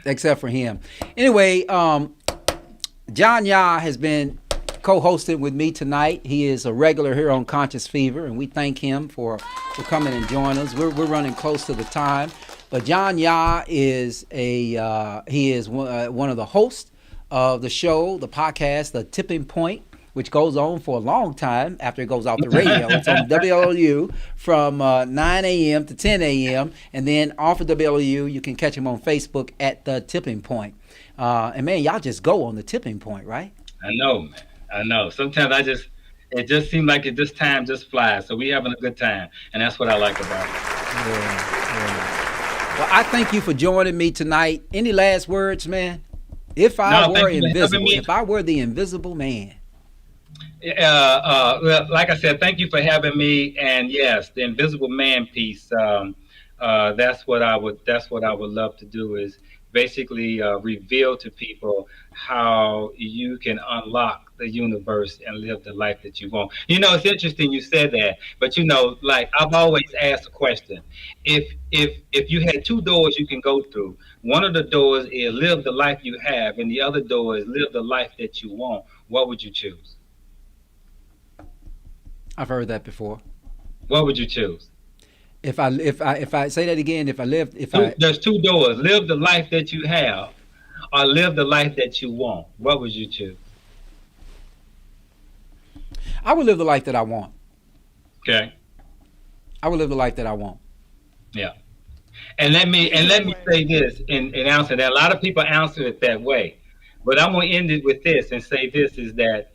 Except for him. Anyway, John Yah has been co-hosted with me tonight. He is a regular here on Conscious Fever, and we thank him for coming and joining us. We're running close to the time, but John Yah is one of the hosts of the show, the podcast, The Tipping Point, which goes on for a long time after it goes off the radio. It's on WLU from 9 a.m. to 10 a.m. And then off of WLU, you can catch him on Facebook at The Tipping Point. And man, y'all just go on The Tipping Point, right?
I know, man. I know. Sometimes it just seems like this time just flies. So we having a good time. And that's what I like about it.
Yeah. Well, I thank you for joining me tonight. Any last words, man? If I were the invisible man.
Well, like I said, thank you for having me. And yes, the invisible man piece. That's what I would love to do, is basically reveal to people how you can unlock the universe and live the life that you want. You know, it's interesting you said that, but you know, like I've always asked a question: if you had two doors you can go through, one of the doors is live the life you have, and the other door is live the life that you want, what would you choose?
I've heard that before.
What would you choose?
If I say that again,
there's two doors: live the life that you have, or live the life that you want. What would you choose?
I would live the life that I want.
Okay.
I would live the life that I want.
Yeah. And let me say this in answer that. A lot of people answer it that way, but I'm going to end it with this and say this is that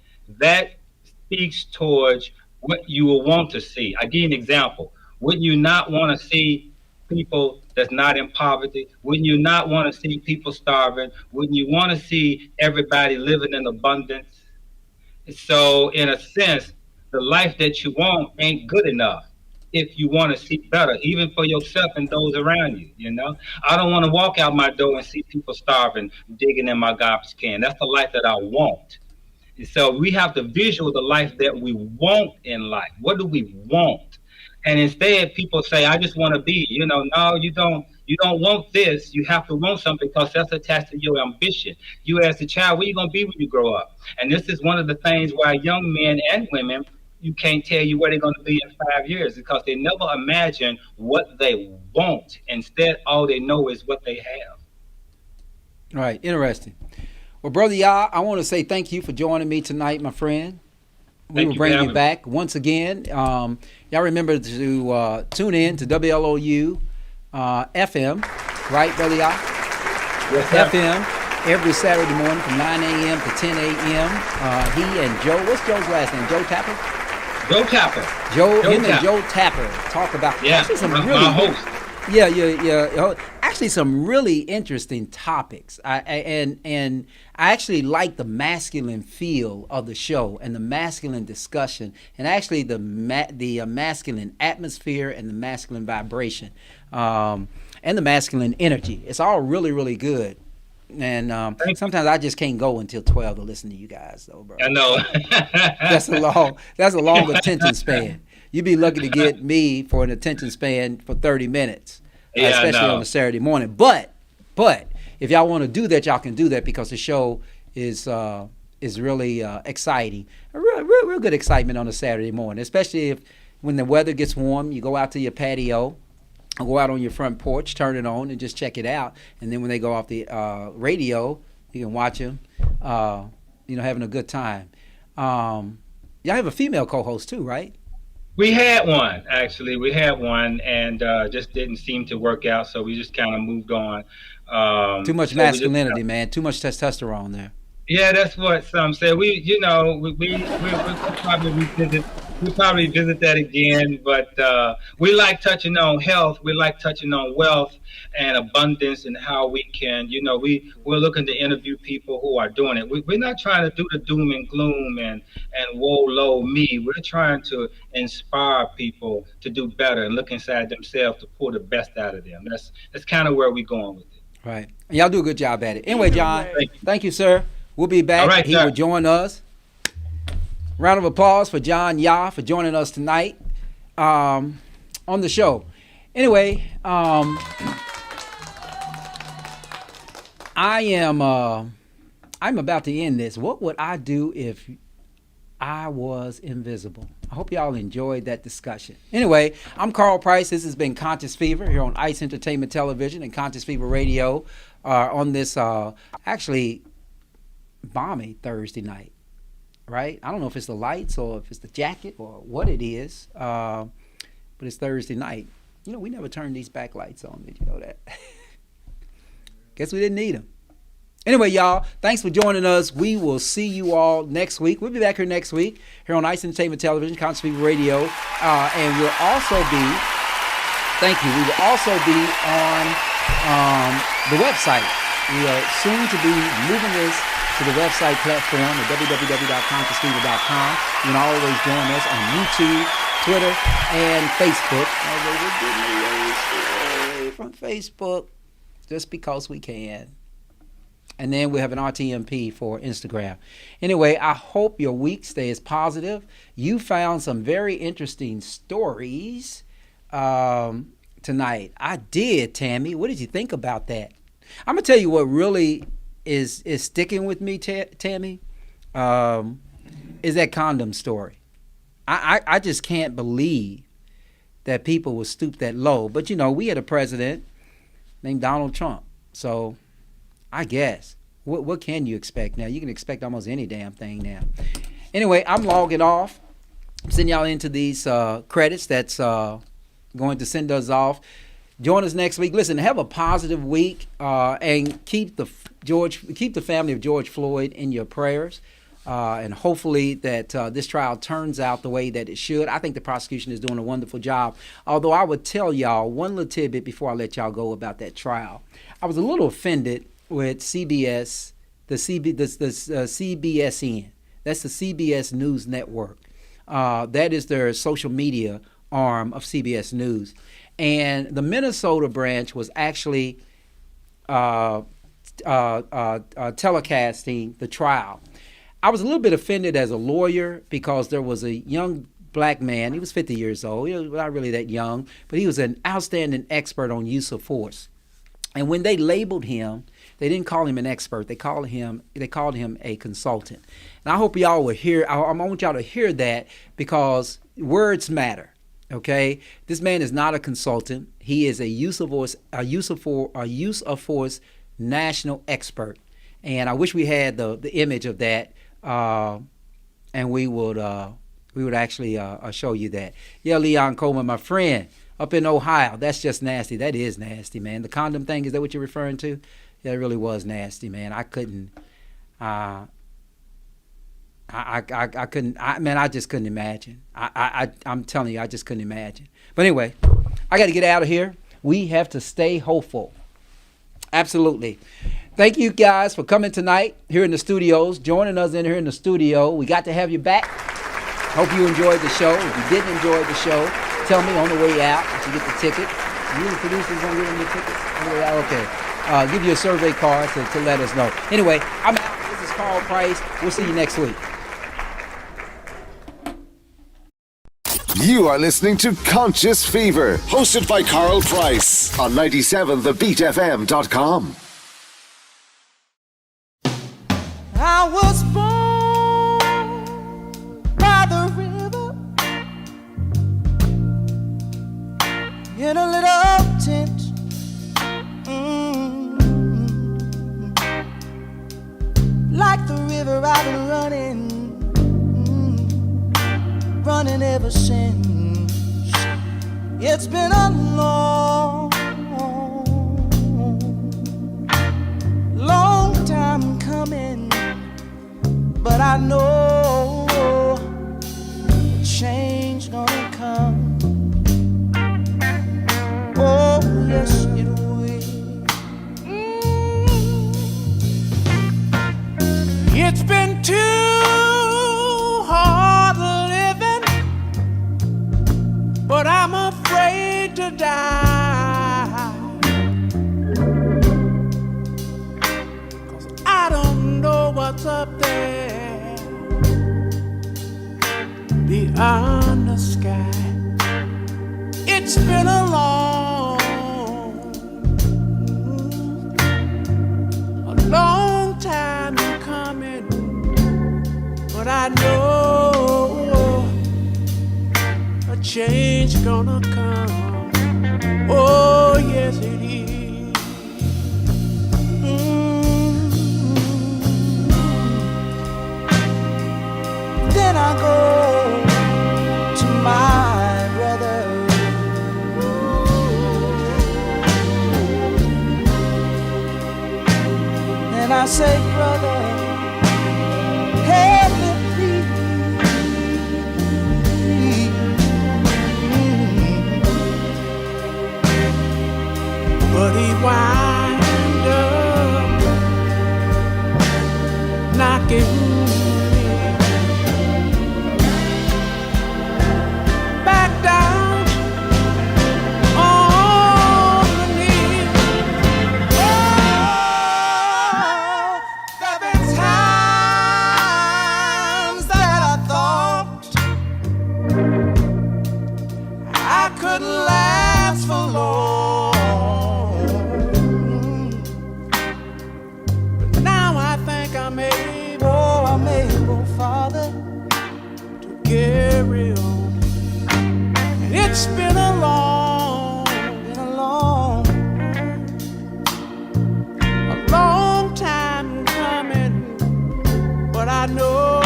speaks towards what you will want to see. I give you an example. Wouldn't you not want to see people that's not in poverty? Wouldn't you not want to see people starving? Wouldn't you want to see everybody living in abundance? So in a sense, the life that you want ain't good enough. if you want to see better, even for yourself and those around you. You know, I don't want to walk out my door and see people starving, digging in my garbage can. That's the life that I want. So we have to visual the life that we want in life. What do we want? And instead, people say, "I just want to be." You know, no, you don't. You don't want this. You have to want something because that's attached to your ambition. You, as a child, where you gonna be when you grow up? And this is one of the things why young men and women, you can't tell you where they're going to be in 5 years because they never imagine what they want. Instead, all they know is what they have.
Right. Interesting. Well, Brother Yah, I want to say thank you for joining me tonight, my friend. We will bring you back once again. Y'all remember to tune in to WLOU FM, right, Brother Yah?
Yes, sir.
FM every Saturday morning from 9 a.m. to 10 a.m. He and Joe, what's Joe's last name? Joe Tapper?
Joe Tapper.
Him and Joe Tapper talk about actually some really
my host.
Yeah. Actually, some really interesting topics. I actually like the masculine feel of the show and the masculine discussion, and actually the masculine atmosphere and the masculine vibration, and the masculine energy. It's all really, really good. And sometimes I just can't go until 12 to listen to you guys, though, bro.
I know.
That's a long attention span. You'd be lucky to get me for an attention span for 30 minutes, especially on a Saturday morning. But if y'all want to do that, y'all can do that because the show is really exciting. Real good excitement on a Saturday morning, especially if when the weather gets warm, you go out to your patio, or go out on your front porch, turn it on, and just check it out. And then when they go off the radio, you can watch them, having a good time. Y'all have a female co-host too, right?
We had one, actually. We had one, and just didn't seem to work out, so we just kind of moved on.
Too much masculinity, man. Too much testosterone there.
Yeah, that's what some say. We probably visit that again, but we like touching on health. We like touching on wealth and abundance and how we can, we're looking to interview people who are doing it. We're not trying to do the doom and gloom and woe, low me. We're trying to inspire people to do better and look inside themselves to pull the best out of them. That's kind of where we're going with it.
Right. And y'all do a good job at it. Anyway, John, thank you, sir. We'll be back.
Right,
he will join us. Round of applause for John Yah for joining us tonight on the show. Anyway, I'm about to end this. What would I do if I was invisible? I hope y'all enjoyed that discussion. Anyway, I'm Carl Price. This has been Conscious Fever here on ICE Entertainment Television and Conscious Fever Radio on this actually balmy Thursday night. Right? I don't know if it's the lights or if it's the jacket or what it is, but it's Thursday night. We never turned these backlights on. Did you know that? Guess we didn't need them. Anyway, y'all, thanks for joining us. We will see you all next week. We'll be back here next week here on ICE Entertainment Television, Conscious Fever Radio, and we will also be on the website. We are soon to be moving this to the website platform at www.consciousfever.com. You can always join us on YouTube, Twitter, and Facebook. Although we're getting away from Facebook just because we can. And then we have an RTMP for Instagram. Anyway, I hope your week stays positive. You found some very interesting stories tonight. I did, Tammy. What did you think about that? I'm going to tell you what really is sticking with me, Tammy, is that condom story. I just can't believe that people would stoop that low. But, we had a president named Donald Trump. So I guess, what can you expect now? You can expect almost any damn thing now. Anyway, I'm logging off. I'm sending y'all into these credits that's going to send us off. Join us next week. Listen, have a positive week, and keep the family of George Floyd in your prayers, and hopefully that this trial turns out the way that it should. I think the prosecution is doing a wonderful job. Although I would tell y'all one little tidbit before I let y'all go about that trial. I was a little offended with CBS, CBSN. That's the CBS News Network. That is their social media arm of CBS News. And the Minnesota branch was actually telecasting the trial. I was a little bit offended as a lawyer because there was a young black man. He was 50 years old. He was not really that young, but he was an outstanding expert on use of force. And when they labeled him, they didn't call him an expert. They called him a consultant. And I hope y'all will hear. I want y'all to hear that because words matter. Okay, this man is not a consultant. He is a use of force national expert. And I wish we had the image of that, and we would actually show you that. Yeah, Leon Coleman, my friend, up in Ohio. That's just nasty. That is nasty, man. The condom thing, is that what you're referring to? Yeah, it really was nasty, man. I couldn't. I just couldn't imagine. I'm telling you, I just couldn't imagine. But anyway, I got to get out of here. We have to stay hopeful. Absolutely. Thank you guys for coming tonight here in the studios, joining us in here in the studio. We got to have you back. Hope you enjoyed the show. If you didn't enjoy the show, tell me on the way out if you get the ticket. You and the producers going to give them the ticket? On the way out? Okay. Give you a survey card to let us know. Anyway, I'm out. This is Carl Price. We'll see you next week.
You are listening to Conscious Fever, hosted by Carl Price on 97thebeatfm.com.
I was born by the river in a little tent. Like the river I've been running ever since. It's been a long time coming, but I know a change gonna come. Oh yes, it will. It's been too hard living, but I'm afraid to die. 'Cause I don't know what's up there beyond the sky. It's been a long time coming, but I know a change gonna come. Oh yes it is. Then I go to my brother. And I say, brother, help me please. But he wind up knocking me back down on the knee. There've been times that I thought I couldn't last for long, but now I think I'm able, Father, to carry on. And it's been a long time coming, but I know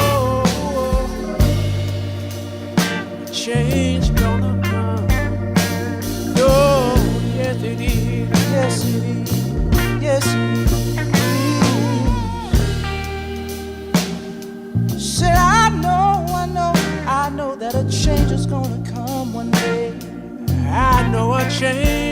change gonna come. Oh, yes it is. Yes it is. Yes it is. Said I know that a change is gonna come one day. I know a change